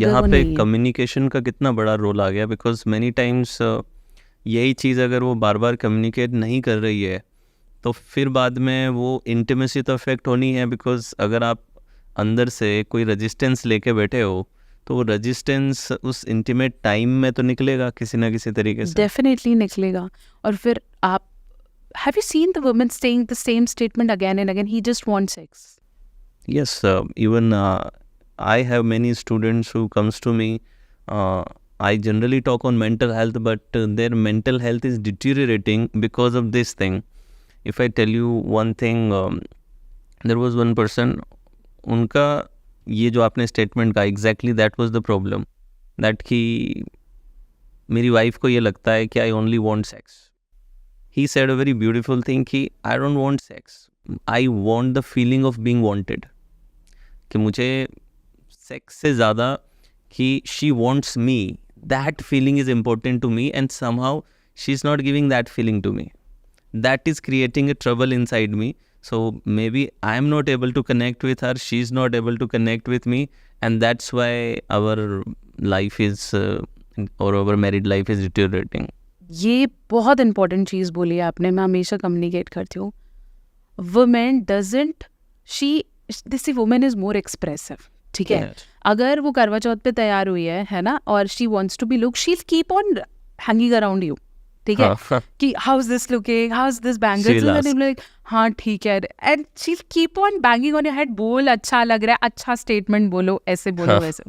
यहाँ वो पे नहीं है। कम्युनिकेशन का कितना बड़ा रोल आ गया, बिकॉज मैनी टाइम्स यही चीज़ अगर वो बार बार कम्युनिकेट नहीं कर रही है तो फिर बाद में वो इंटीमेसी तो अफेक्ट होनी है, बिकॉज अगर आप अंदर से कोई रेजिस्टेंस लेके बैठे हो तो वो रेजिस्टेंस उस इंटीमेट टाइम में तो निकलेगा किसी ना किसी तरीके से। डेफिनेटली निकलेगा। और फिर आप have you seen the woman saying the same statement again and again, he just wants sex. Yes, even I have many students who comes to me. I generally talk on mental health, but their mental health is deteriorating because of this thing. If I tell you one thing, there was one person, उनका ये जो आपने statement का exactly that was the problem, that कि मेरी wife को ये लगता है कि I only want sex. He said a very beautiful thing कि I don't want sex. I want the feeling of being wanted. कि मुझे सेक्स से ज़्यादा कि she wants me, that feeling is important to and somehow she is not giving that feeling to me, that is creating a trouble inside मी. So maybe I am not able to connect with her, she is not able to connect with me, and that's why our life is or our married life is deteriorating. ये बहुत important चीज़ बोली है आपने, मैं हमेशा communicate करती हूँ. Women doesn't, she this women is more expressive. ठीक है, Yes. अगर वो करवा चौथ पे तैयार हुई है ना, और she wants to be look, she will keep on hanging around you. ठीक है, हाँ. कि how is this looking, how is this She'll bangles, ask. Like हाँ ठीक है, and she will keep on banging on your head. बोल अच्छा लग रहा है, अच्छा स्टेटमेंट बोलो, ऐसे बोलो वैसे.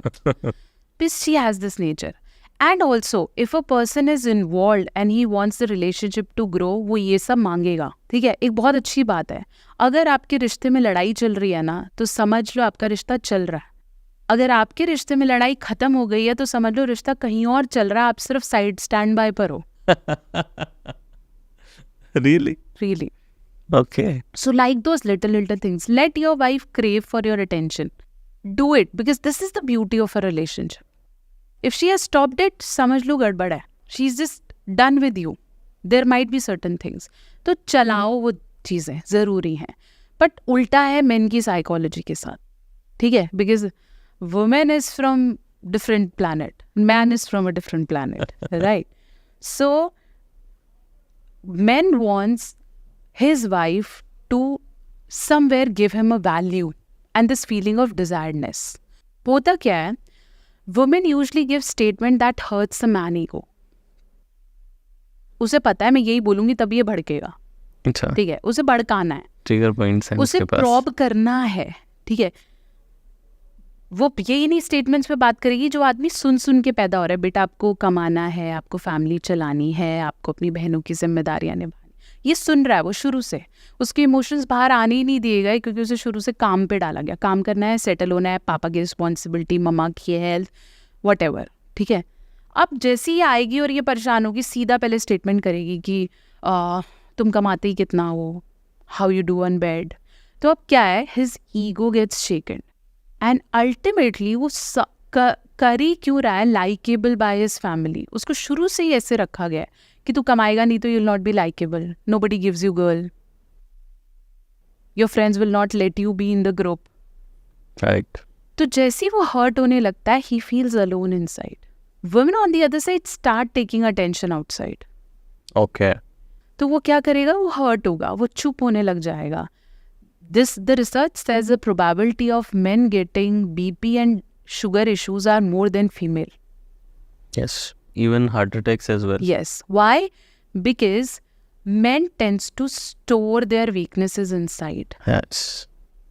Because she has this nature. And also, if a person is involved and he wants the relationship to grow, वो ये सब मांगेगा. ठीक है, एक बहुत अच्छी बात है. अगर आपके रिश्ते में लड़ाई चल रही है ना, तो समझ लो आपका रिश्ता चल रहा है. अगर आपके रिश्ते में लड़ाई खत्म हो गई है तो समझ लो रिश्ता कहीं और चल रहा है, आप सिर्फ साइड स्टैंड बाय पर हो. Really? Really. Okay. So like those little things, let your wife crave for your attention. Do it, because this is the beauty of a relationship. If she has stopped it, समझ लो गड़बड़ है. She is just done with you. There might be certain things. तो चलाओ वो चीज़ें, ज़रूरी हैं. But उल्टा है मेन की साइकोलॉजी के साथ. ठीक है, because women is from different planet, man is from a different planet, right? So men wants his wife to somewhere give him a value and this feeling of desiredness. होता क्या है, women usually give statement that hurts the man ego. उसे पता है मैं यही बोलूंगी तब ये भड़केगा. अच्छा. ठीक है, उसे भड़काना है, ट्रिगर पॉइंट्स हैं उसे उसके पास. प्रॉब करना है. ठीक है, वो यही नहीं स्टेटमेंट्स पे बात करेगी जो आदमी सुन सुन के पैदा हो रहा है. बेटा आपको कमाना है, आपको फैमिली चलानी है, आपको अपनी बहनों की जिम्मेदारियां निभानी. ये सुन रहा है वो शुरू से, उसके इमोशंस बाहर आने ही नहीं दिए गए क्योंकि उसे शुरू से काम पे डाला गया. काम करना है, सेटल होना है, पापा की रिस्पॉन्सिबिलिटी, मम्मा की हेल्थ, वट एवर. ठीक है, अब जैसे ही आएगी और ये परेशान होगी, सीधा पहले स्टेटमेंट करेगी कि तुम कमाते ही कितना हो, how you do on bed. तो अब क्या है, his ego gets shaken and ultimately वो कर ही क्यों रहा है, लाइकेबल बाय हिज फैमिली. उसको शुरू से ही ऐसे रखा गया है कि तू कमाएगा नहीं तो you will not be likeable, nobody gives you girl, your friends will not let you be in the group. Right. तो जैसे ही वो हर्ट होने लगता है, he feels alone inside. Women on the other side start taking attention outside. Okay. तो वो क्या करेगा, वो हर्ट होगा, वो चुप होने लग जाएगा. The research says the probability of men getting BP and sugar issues are more than female. Yes. Even heart attacks as well. Yes. Why? Because men tends to store their weaknesses inside. Yes.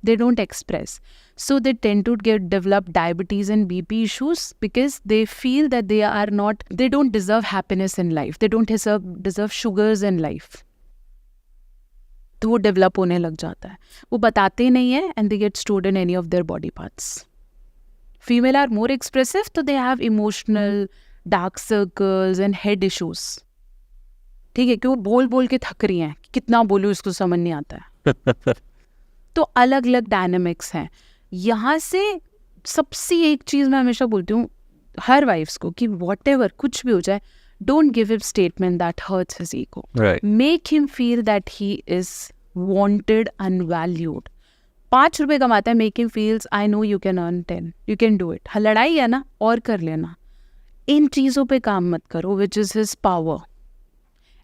They don't express. So they tend to develop diabetes and BP issues because they feel that they don't deserve happiness in life. They don't deserve sugars in life. तो वो develop होने लग जाता है. वो बताते नहीं है and they get stored in any of their body parts. Female are more expressive, तो they have emotional dark circles and head issues. ठीक है, कि वो बोल बोल के थक रही हैं, कितना बोलूँ इसको समझ नहीं आता है. तो अलग अलग डायनामिक्स हैं. यहाँ से सबसे एक चीज़ मैं हमेशा बोलती हूँ हर वाइफ्स को कि वॉट एवर कुछ भी हो जाए, don't give him statement that hurts his ego. Right. Make him feel that he is wanted and valued. ₹5 कमाता है, make him feels I know you can earn 10, you can do it. हाँ, लड़ाई है ना, और कर लेना। इन चीज़ों पे काम मत करो which is his power.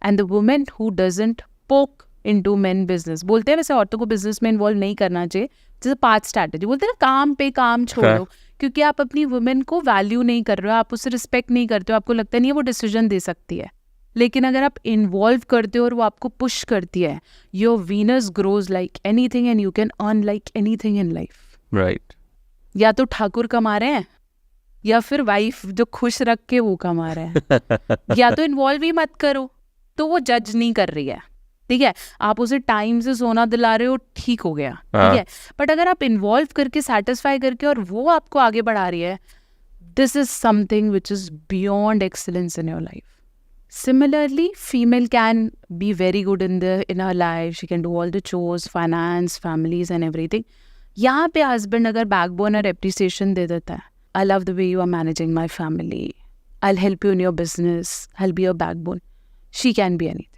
And the women who doesn't पोक इनटू मेन बिजनेस, बोलते हैं वैसे औरतों को बिजनेस में इन्वॉल्व नहीं करना चाहिए, जैसे 5 स्ट्रैटेजी बोलते हैं ना, काम पे काम छोड़ो, क्योंकि आप अपनी वुमेन को वैल्यू नहीं कर रहे हो, आप उसे रिस्पेक्ट नहीं करते हो, आपको लगता नहीं है वो डिसीजन दे सकती है। लेकिन अगर आप इन्वॉल्व करते हो और वो आपको पुश करती है, your Venus grows like anything and you can earn like anything in life. Right. या तो ठाकुर कमा रहे हैं, या फिर वाइफ जो खुश रख के वो कमा रहे हैं। या तो इन्वॉल्व ही मत करो, तो वो जज नहीं कर रही है, ठीक है, आप उसे टाइम से सोना दिला रहे हो, ठीक हो गया, ठीक है। बट अगर आप इन्वॉल्व करके, सेटिस्फाई करके, और वो आपको आगे बढ़ा रही है, this is something which is beyond excellence in your life. Similarly, female can be very good in her life. She can do all the chores, finance, families and everything. यहाँ पे husband अगर backbone और appreciation दे देता है, I love the way you are managing my family. I'll help you in your business. I'll be your backbone. She can be anything.